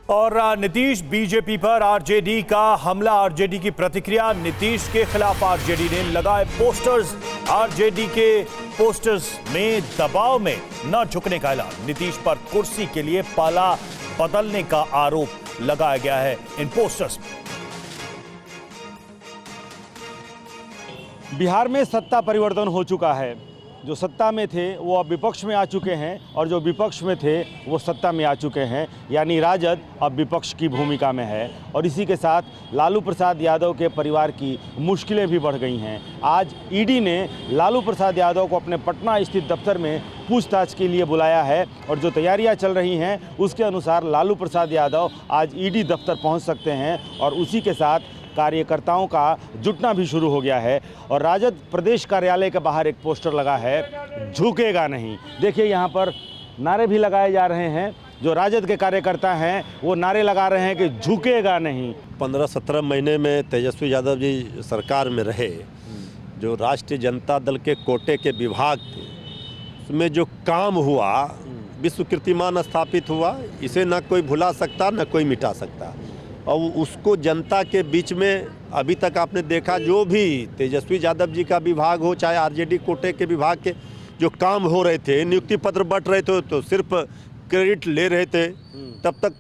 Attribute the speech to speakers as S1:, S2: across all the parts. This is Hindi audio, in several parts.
S1: और नीतीश बीजेपी पर आरजेडी का हमला, आरजेडी की प्रतिक्रिया। नीतीश के खिलाफ आरजेडी ने लगाए पोस्टर्स। आरजेडी के पोस्टर्स में दबाव में न झुकने का ऐलान। नीतीश पर कुर्सी के लिए पाला बदलने का आरोप लगाया गया है इन पोस्टर्स में।
S2: बिहार में सत्ता परिवर्तन हो चुका है। जो सत्ता में थे वो अब विपक्ष में आ चुके हैं और जो विपक्ष में थे वो सत्ता में आ चुके हैं, यानी राजद अब विपक्ष की भूमिका में है। और इसी के साथ लालू प्रसाद यादव के परिवार की मुश्किलें भी बढ़ गई हैं। आज ईडी ने लालू प्रसाद यादव को अपने पटना स्थित दफ्तर में पूछताछ के लिए बुलाया है और जो तैयारियां चल रही हैं उसके अनुसार लालू प्रसाद यादव आज ईडी दफ्तर पहुंच सकते हैं और उसी के साथ कार्यकर्ताओं का जुटना भी शुरू हो गया है। और राजद प्रदेश कार्यालय के बाहर एक पोस्टर लगा है, झुकेगा नहीं। देखिए यहाँ पर नारे भी लगाए जा रहे हैं। जो राजद के कार्यकर्ता हैं वो नारे लगा रहे हैं कि झुकेगा नहीं।
S3: 15-17 महीने में तेजस्वी यादव जी सरकार में रहे, जो राष्ट्रीय जनता दल के कोटे के विभाग थे उसमें जो काम हुआ, विश्व कीर्तिमान स्थापित हुआ, इसे न कोई भुला सकता न कोई मिटा सकता। और उसको जनता के बीच में अभी तक आपने देखा, जो भी तेजस्वी यादव जी का विभाग हो चाहे आरजेडी कोटे के विभाग के जो काम हो रहे थे, नियुक्ति पत्र बंट रहे थे तो सिर्फ क्रेडिट ले रहे थे तब तक।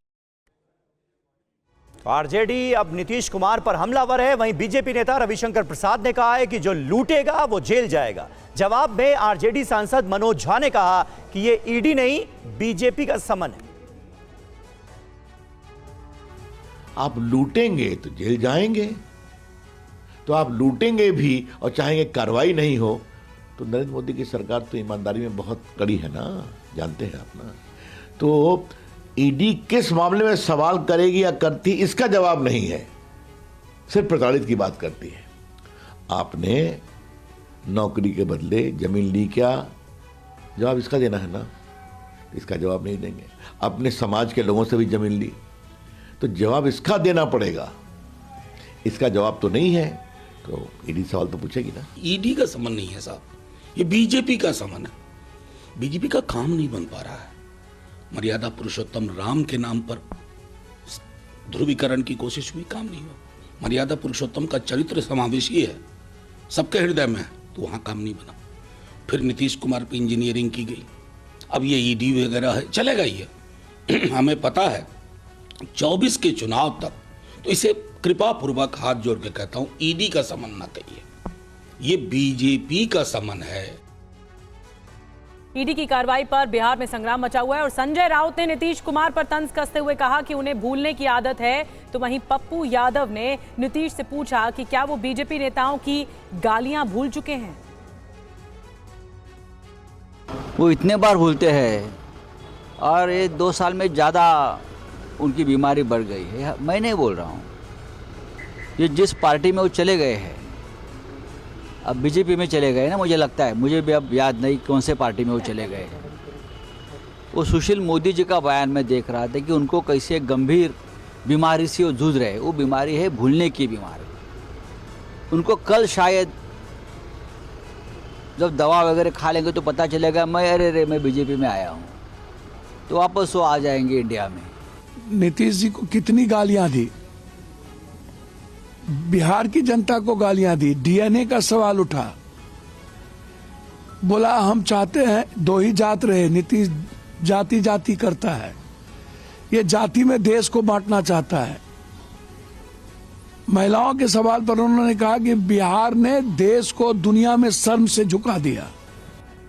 S1: आरजेडी अब नीतीश कुमार पर हमलावर है। वहीं बीजेपी नेता रविशंकर प्रसाद ने कहा है कि जो लूटेगा वो जेल जाएगा। जवाब में आरजेडी सांसद मनोज झा ने कहा कि ये ईडी नहीं बीजेपी का समन है।
S4: आप लूटेंगे तो जेल जाएंगे, तो आप लूटेंगे भी और चाहेंगे कार्रवाई नहीं हो, तो नरेंद्र मोदी की सरकार तो ईमानदारी में बहुत कड़ी है ना, जानते हैं आप ना। तो ईडी किस मामले में सवाल करेगी या करती, इसका जवाब नहीं है, सिर्फ प्रताड़ित की बात करती है। आपने नौकरी के बदले जमीन ली, क्या जवाब इसका देना है ना, इसका जवाब नहीं देंगे। अपने समाज के लोगों से भी जमीन ली तो जवाब इसका देना पड़ेगा, इसका जवाब तो नहीं है, तो ईडी सवाल तो पूछेगी ना।
S5: ईडी का समन नहीं है साहब, ये बीजेपी का समन है। बीजेपी का काम नहीं बन पा रहा है। मर्यादा पुरुषोत्तम राम के नाम पर ध्रुवीकरण की कोशिश हुई, काम नहीं हुआ। मर्यादा पुरुषोत्तम का चरित्र समावेशी है, सबके हृदय में है, तो वहां काम नहीं बना। फिर नीतीश कुमार पे इंजीनियरिंग की गई, अब ये ईडी वगैरह है, चलेगा ही है। हमें पता है 24 के चुनाव तक, तो इसे कृपा पूर्वक हाथ जोड़ के कहता हूं, ईडी का समन ना कहिए, ये बीजेपी का समन है।
S6: ईडी की कार्रवाई पर बिहार में संग्राम मचा हुआ है और संजय राउत ने नीतीश कुमार पर तंज कसते हुए कहा कि उन्हें भूलने की आदत है। तो वहीं पप्पू यादव ने नीतीश से पूछा कि क्या वो बीजेपी नेताओं की गालियां भूल चुके हैं।
S7: वो इतने बार भूलते हैं और ये 2 साल में ज़्यादा उनकी बीमारी बढ़ गई है। मैं नहीं बोल रहा हूँ, ये जिस पार्टी में वो चले गए हैं, अब बीजेपी में चले गए ना, मुझे लगता है, मुझे भी अब याद नहीं कौन से पार्टी में वो चले गए हैं। वो सुशील मोदी जी का बयान में देख रहा था कि उनको कैसे गंभीर बीमारी से वो जूझ रहे हैं। वो बीमारी है भूलने की बीमारी। उनको कल शायद जब दवा वगैरह खा लेंगे तो पता चलेगा मैं बीजेपी में आया हूँ, तो वापस वो आ जाएंगे इंडिया में।
S8: नीतीश जी को कितनी गालियां दी, बिहार की जनता को गालियां दी। डीएनए का सवाल उठा, बोला हम चाहते हैं 2 ही जात रहे। नीतीश जाति जाति करता है, ये जाति में देश को बांटना चाहता है। महिलाओं के सवाल पर उन्होंने कहा कि बिहार ने देश को दुनिया में शर्म से झुका दिया।